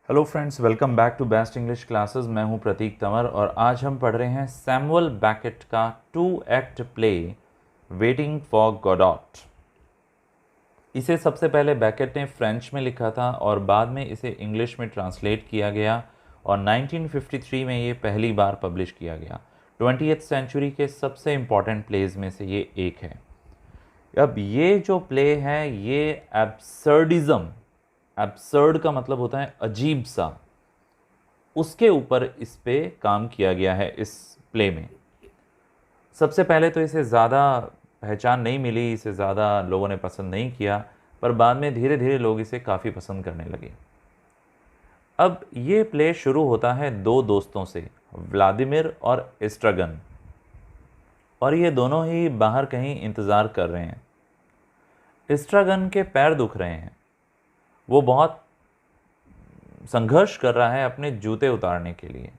Hello friends, welcome back to best English classes. मैं हूं प्रतीक तंवर और आज हम पढ़ रहे हैं सैमुअल बैकेट का 2 एक्ट प्ले वेटिंग फॉर गॉडॉट। इसे सबसे पहले बैकेट ने फ्रेंच में लिखा था और बाद में इसे इंग्लिश में ट्रांसलेट किया गया और 1953 में ये पहली बार पब्लिश किया गया। 20th सेंचुरी के सबसे इम्पॉर्टेंट प्लेज में से ये एक है। अब ये जो प्ले है ये एब्सर्डिज्म, एब्सर्ड का मतलब होता है अजीब सा, उसके ऊपर इस पे काम किया गया है इस प्ले में। सबसे पहले तो इसे ज़्यादा पहचान नहीं मिली, इसे ज़्यादा लोगों ने पसंद नहीं किया, पर बाद में धीरे धीरे लोग इसे काफ़ी पसंद करने लगे। अब ये प्ले शुरू होता है दो दोस्तों से, व्लादिमिर और एस्ट्रागन, और ये दोनों ही बाहर कहीं इंतज़ार कर रहे हैं। एस्ट्रागन के पैर दुख रहे हैं, वो बहुत संघर्ष कर रहा है अपने जूते उतारने के लिए।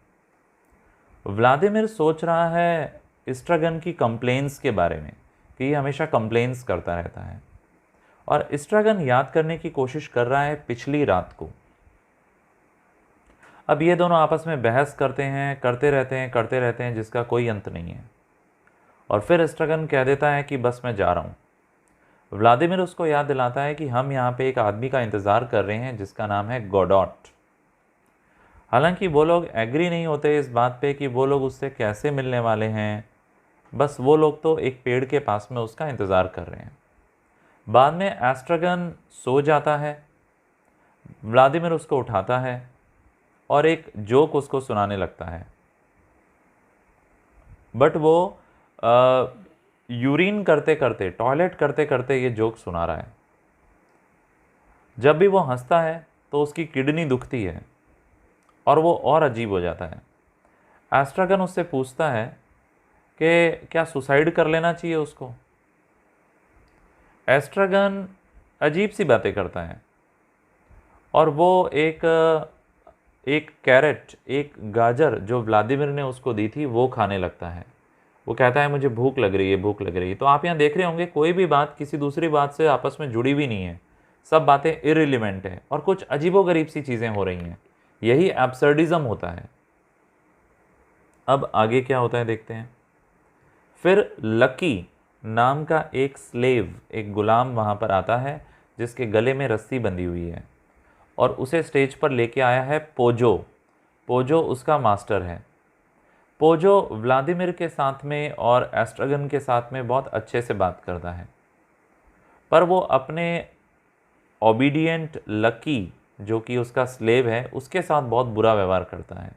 व्लादिमिर सोच रहा है एस्ट्रागन की कंप्लेंट्स के बारे में कि ये हमेशा कंप्लेंट्स करता रहता है, और एस्ट्रागन याद करने की कोशिश कर रहा है पिछली रात को। अब ये दोनों आपस में बहस करते हैं, करते रहते हैं जिसका कोई अंत नहीं है, और फिर एस्ट्रागन कह देता है कि बस मैं जा रहा हूँ। व्लादिमिर उसको याद दिलाता है कि हम यहाँ पे एक आदमी का इंतज़ार कर रहे हैं जिसका नाम है गॉडॉट। हालांकि वो लोग एग्री नहीं होते इस बात पे कि वो लोग उससे कैसे मिलने वाले हैं, बस वो लोग तो एक पेड़ के पास में उसका इंतज़ार कर रहे हैं। बाद में एस्ट्रागन सो जाता है, व्लादिमिर उसको उठाता है और एक जोक उसको सुनाने लगता है, बट वो यूरिन करते करते, टॉयलेट करते करते ये जोक सुना रहा है। जब भी वो हंसता है तो उसकी किडनी दुखती है और वो और अजीब हो जाता है। एस्ट्रागन उससे पूछता है कि क्या सुसाइड कर लेना चाहिए उसको। एस्ट्रागन अजीब सी बातें करता है और वो एक कैरेट, एक गाजर जो व्लादिमिर ने उसको दी थी वो खाने लगता है। वो कहता है मुझे भूख लग रही है, भूख लग रही है। तो आप यहाँ देख रहे होंगे कोई भी बात किसी दूसरी बात से आपस में जुड़ी भी नहीं है, सब बातें इररिलेवेंट है और कुछ अजीबोगरीब सी चीज़ें हो रही हैं। यही एब्सर्डिज्म होता है। अब आगे क्या होता है देखते हैं। फिर लकी नाम का एक स्लेव, एक गुलाम वहाँ पर आता है जिसके गले में रस्सी बंधी हुई है, और उसे स्टेज पर लेके आया है पोजो। पोजो उसका मास्टर है। पोजो व्लादिमिर के साथ में और एस्ट्रागन के साथ में बहुत अच्छे से बात करता है, पर वो अपने ओबीडियंट लकी जो कि उसका स्लेव है उसके साथ बहुत बुरा व्यवहार करता है।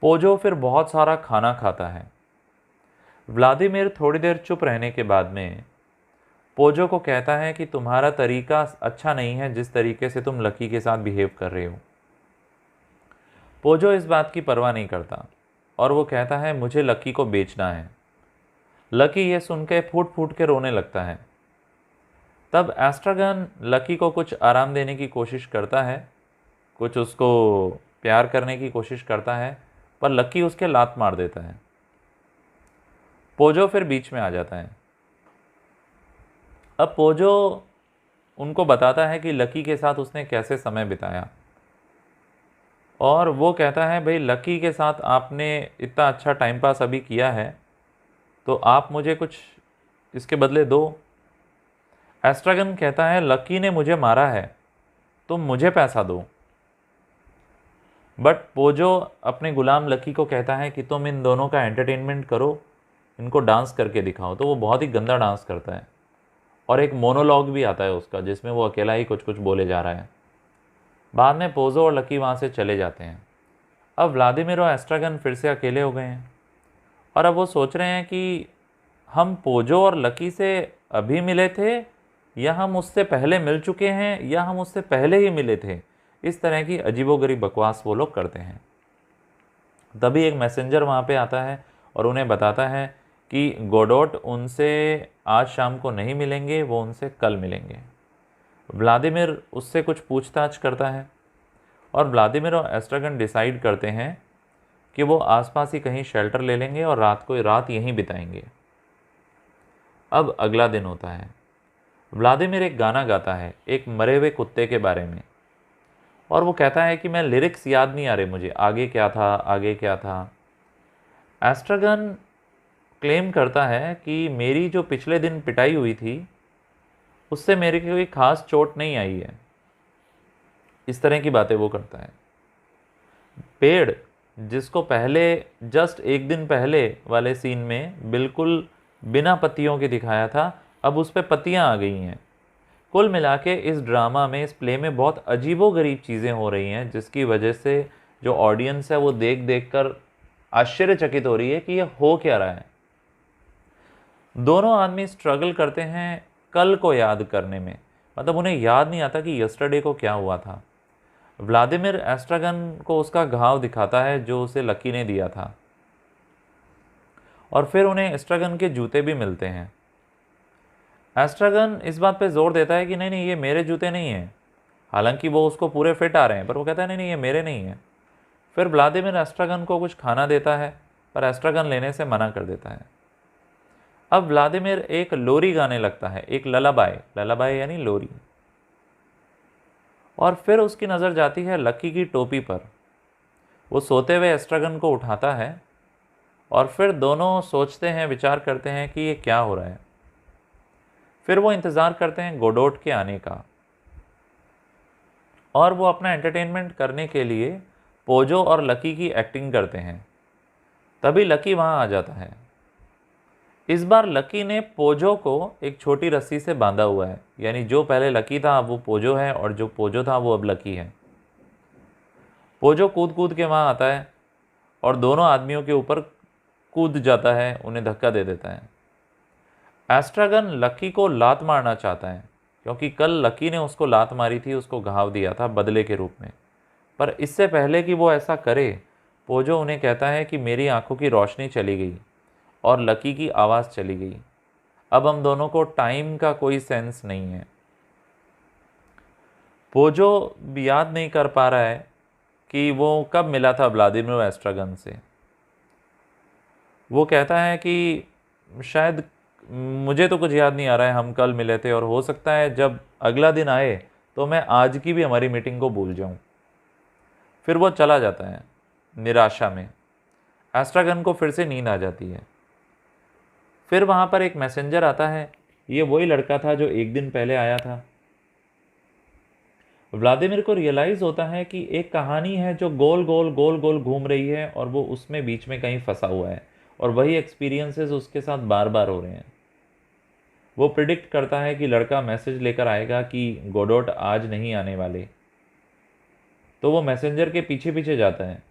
पोजो फिर बहुत सारा खाना खाता है। व्लादिमिर थोड़ी देर चुप रहने के बाद में पोजो को कहता है कि तुम्हारा तरीका अच्छा नहीं है, जिस तरीके से तुम लकी के साथ बिहेव कर रहे हो। पोजो इस बात की परवाह नहीं करता और वो कहता है मुझे लकी को बेचना है। लकी ये सुन के फूट फूट के रोने लगता है। तब एस्ट्रागन लकी को कुछ आराम देने की कोशिश करता है, कुछ उसको प्यार करने की कोशिश करता है, पर लकी उसके लात मार देता है। पोजो फिर बीच में आ जाता है। अब पोजो उनको बताता है कि लकी के साथ उसने कैसे समय बिताया, और वो कहता है भाई लकी के साथ आपने इतना अच्छा टाइम पास अभी किया है तो आप मुझे कुछ इसके बदले दो। एस्ट्रागन कहता है लकी ने मुझे मारा है, तुम मुझे पैसा दो। बट पोजो अपने गुलाम लकी को कहता है कि तुम इन दोनों का एंटरटेनमेंट करो, इनको डांस करके दिखाओ। तो वो बहुत ही गंदा डांस करता है और एक मोनोलॉग भी आता है उसका जिसमें वो अकेला ही कुछ कुछ बोले जा रहा है। बाद में पोजो और लकी वहाँ से चले जाते हैं। अब व्लादिमिर और एस्ट्रागन फिर से अकेले हो गए हैं और अब वो सोच रहे हैं कि हम पोजो और लकी से अभी मिले थे, या हम उससे पहले मिल चुके हैं, या हम उससे पहले ही मिले थे। इस तरह की अजीबोगरीब बकवास वो लोग करते हैं। तभी एक मैसेंजर वहाँ पे आता है और उन्हें बताता है कि गोडोट उनसे आज शाम को नहीं मिलेंगे, वो उनसे कल मिलेंगे। व्लादिमिर उससे कुछ पूछताछ करता है और व्लादिमिर और एस्ट्रागन डिसाइड करते हैं कि वो आसपास ही कहीं शेल्टर ले लेंगे और रात यहीं बिताएंगे। अब अगला दिन होता है। व्लादिमिर एक गाना गाता है एक मरे हुए कुत्ते के बारे में, और वो कहता है कि मैं लिरिक्स याद नहीं आ रहे मुझे, आगे क्या था, आगे क्या था। एस्ट्रागन क्लेम करता है कि मेरी जो पिछले दिन पिटाई हुई थी उससे मेरे को कोई खास चोट नहीं आई है। इस तरह की बातें वो करता है। पेड़ जिसको पहले जस्ट एक दिन पहले वाले सीन में बिल्कुल बिना पत्तियों के दिखाया था, अब उस पर पत्तियां आ गई हैं। कुल मिला के इस ड्रामा में, इस प्ले में बहुत अजीबोगरीब चीज़ें हो रही हैं, जिसकी वजह से जो ऑडियंस है वो देख देख कर आश्चर्यचकित हो रही है कि ये हो क्या रहा है। दोनों आदमी स्ट्रगल करते हैं कल को याद करने में, मतलब उन्हें याद नहीं आता कि यस्टरडे को क्या हुआ था। व्लादिमीर एस्ट्रागन को उसका घाव दिखाता है जो उसे लकी ने दिया था, और फिर उन्हें एस्ट्रागन के जूते भी मिलते हैं। एस्ट्रागन इस बात पे जोर देता है कि नहीं नहीं, ये मेरे जूते नहीं हैं। हालांकि वो उसको पूरे फिट आ रहे हैं, पर वो कहता है नहीं नहीं, ये मेरे नहीं हैं। फिर व्लादिमीर एस्ट्रागन को कुछ खाना देता है, पर एस्ट्रागन लेने से मना कर देता है। अब व्लादिमीर एक लोरी गाने लगता है, एक ललाबाई, ललाबाई यानी लोरी। और फिर उसकी नज़र जाती है लकी की टोपी पर। वो सोते हुए एस्ट्रागन को उठाता है, और फिर दोनों सोचते हैं, विचार करते हैं कि ये क्या हो रहा है। फिर वो इंतज़ार करते हैं गोडोट के आने का, और वो अपना एंटरटेनमेंट करने के लिए पोजो और लकी की एक्टिंग करते हैं। तभी लकी वहाँ आ जाता है। इस बार लकी ने पोजो को एक छोटी रस्सी से बांधा हुआ है, यानी जो पहले लकी था अब वो पोजो है, और जो पोजो था वो अब लकी है। पोजो कूद कूद के वहाँ आता है और दोनों आदमियों के ऊपर कूद जाता है, उन्हें धक्का दे देता है। एस्ट्रागन लकी को लात मारना चाहता है, क्योंकि कल लकी ने उसको लात मारी थी, उसको घाव दिया था बदले के रूप में। पर इससे पहले कि वो ऐसा करे, पोजो उन्हें कहता है कि मेरी आंखों की रोशनी चली गई और लकी की आवाज़ चली गई। अब हम दोनों को टाइम का कोई सेंस नहीं है। पोजो याद नहीं कर पा रहा है कि वो कब मिला था व्लादिमीर एस्ट्रागन से। वो कहता है कि शायद मुझे तो कुछ याद नहीं आ रहा है, हम कल मिले थे, और हो सकता है जब अगला दिन आए तो मैं आज की भी हमारी मीटिंग को भूल जाऊं। फिर वो चला जाता है निराशा में। एस्ट्रागन को फिर से नींद आ जाती है। फिर वहाँ पर एक मैसेंजर आता है। ये वही लड़का था जो एक दिन पहले आया था। व्लादिमीर को रियलाइज़ होता है कि एक कहानी है जो गोल गोल गोल गोल घूम रही है, और वो उसमें बीच में कहीं फंसा हुआ है, और वही एक्सपीरियंसेस उसके साथ बार बार हो रहे हैं। वो प्रिडिक्ट करता है कि लड़का मैसेज लेकर आएगा कि गोडोट आज नहीं आने वाले, तो वो मैसेंजर के पीछे पीछे जाता है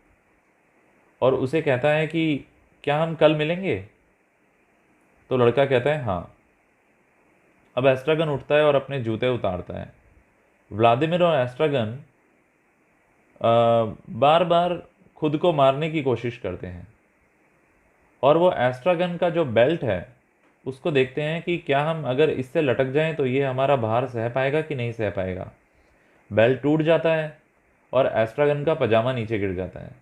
और उसे कहता है कि क्या हम कल मिलेंगे। तो लड़का कहता है हाँ। अब एस्ट्रागन उठता है और अपने जूते उतारता है। व्लादिमीर और एस्ट्रागन बार बार खुद को मारने की कोशिश करते हैं, और वो एस्ट्रागन का जो बेल्ट है उसको देखते हैं कि क्या हम अगर इससे लटक जाएं तो ये हमारा भार सह पाएगा कि नहीं सह पाएगा। बेल्ट टूट जाता है और एस्ट्रागन का पजामा नीचे गिर जाता है।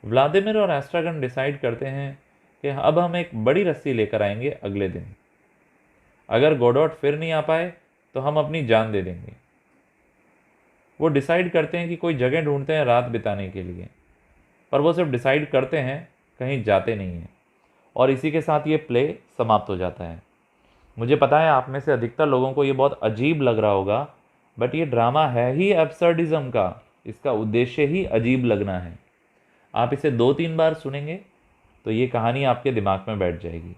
व्लादिमीर और एस्ट्रागन डिसाइड करते हैं कि अब हम एक बड़ी रस्सी लेकर आएंगे अगले दिन। अगर गोडोट फिर नहीं आ पाए तो हम अपनी जान दे देंगे। वो डिसाइड करते हैं कि कोई जगह ढूंढते हैं रात बिताने के लिए, पर वो सिर्फ डिसाइड करते हैं, कहीं जाते नहीं हैं। और इसी के साथ ये प्ले समाप्त हो जाता है। मुझे पता है आप में से अधिकतर लोगों को ये बहुत अजीब लग रहा होगा, बट ये ड्रामा है ही एब्सर्डिज्म का। इसका उद्देश्य ही अजीब लगना है। आप इसे 2-3 बार सुनेंगे तो ये कहानी आपके दिमाग में बैठ जाएगी।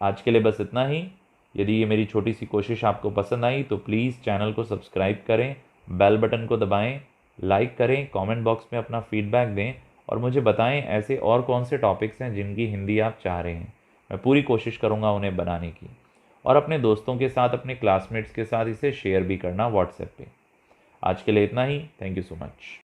आज के लिए बस इतना ही। यदि ये मेरी छोटी सी कोशिश आपको पसंद आई तो प्लीज़ चैनल को सब्सक्राइब करें, बेल बटन को दबाएं, लाइक करें, कमेंट बॉक्स में अपना फीडबैक दें, और मुझे बताएं ऐसे और कौन से टॉपिक्स हैं जिनकी हिंदी आप चाह रहे हैं। मैं पूरी कोशिश करूँगा उन्हें बनाने की। और अपने दोस्तों के साथ, अपने क्लासमेट्स के साथ इसे शेयर भी करना व्हाट्सएप पे। आज के लिए इतना ही। Thank you so much.